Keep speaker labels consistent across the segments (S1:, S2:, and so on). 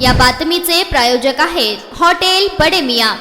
S1: या बातमीचे प्रायोजक आहेत हॉटेल बडे मियां।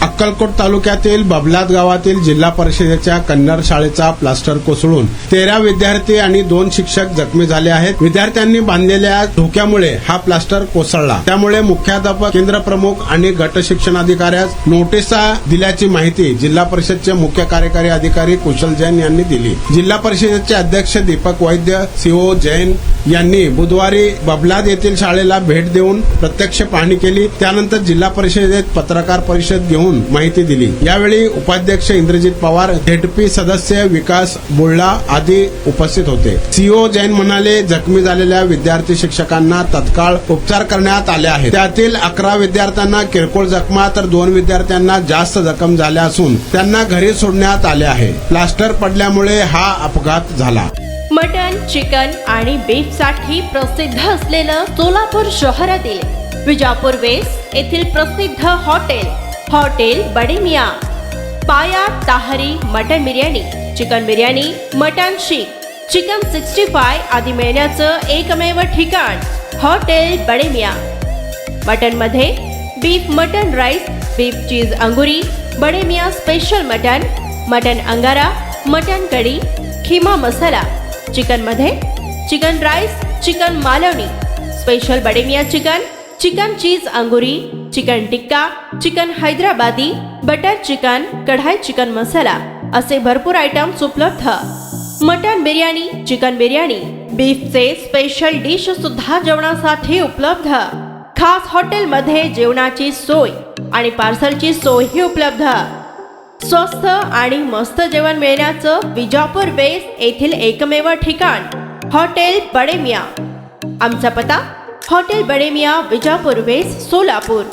S2: अक्कलकोट तालुक्यातील बबलाद गावातील जिल्हा परिषदेच्या कन्नड शाळेचा प्लास्टर कोसळून 13 विद्यार्थी आणि 2 शिक्षक जखमी झाले आहेत। विद्यार्थ्यांनी बांधलेल्या धोक्यामुळे हा प्लास्टर कोसळला, त्यामुळे मुख्याध्यापक, केंद्र प्रमुख आणि गट शिक्षणाधिकाऱ्यास नोटिसा दिल्याची माहिती जिल्हा परिषदचे मुख्य कार्यकारी अधिकारी कुशल जैन यांनी दिली। जिल्हा परिषदेचे अध्यक्ष दीपक वैद्य, सीओ जैन यांनी बुधवारी बबलाद येथील शाळेला भेट देऊन प्रत्यक्ष पाहणी केली। त्यानंतर जिल्हा परिषदेत पत्रकार परिषद घेऊन माहिती दिली। यावेळी उपाध्यक्ष इंद्रजित पवार, झेडपी सदस्य विकास बोळला आदी उपस्थित होते। सीओ जैन म्हणाले, जखमी झालेल्या विद्यार्थी शिक्षकांना तत्काळ उपचार करण्यात आले आहेत। त्यातील 11 विद्यार्थ्यांना किरकोळ जखमा तर 2 विद्यार्थ्यांना जास्त जखम झाल्या असून त्यांना घरी सोडण्यात आले आहे। प्लास्टर पडल्यामुळे हा अपघात झाला।
S3: मटन, चिकन आणि बीफ साठी प्रसिद्ध असलेलं सोलापूर शहरातील विजापूर वेस्ट येथील प्रसिद्ध हॉटेल बडे मियां, पाया ताहरी mutton biryani, chicken biryani, mutton शीख, चिकन 65 आदी मिळण्याचं एकमेव ठिकाण हॉटेल बडे मियां। मटन मध्ये beef mutton rice, beef cheese अंगुरी, बडे मियां स्पेशल मटन अंगारा, मटन कढी, खिमा मसाला। चिकन मध्ये chicken rice, chicken Malvani, special Bade Miyan chicken cheese अंगुरी, chicken tikka, chicken Hyderabadi, butter chicken, kadai chicken masala असे भरपूर आयटम्स उपलब्ध। मटन बिर्याणी, चिकन बिर्याणी, बीफचे स्पेशल डिश सुद्धा जेवणासाठी उपलब्ध। खास हॉटेलमध्ये जेवणाची सोय आणि पार्सलची सोयही उपलब्ध। स्वस्त आणि मस्त जेवण मिळण्याचं विजापूर वेस्ट येथील एकमेव ठिकाण हॉटेल बडे मियां। आमचा पत्ता हॉटेल बडे मियां, विजापूर वेस्ट, सोलापूर।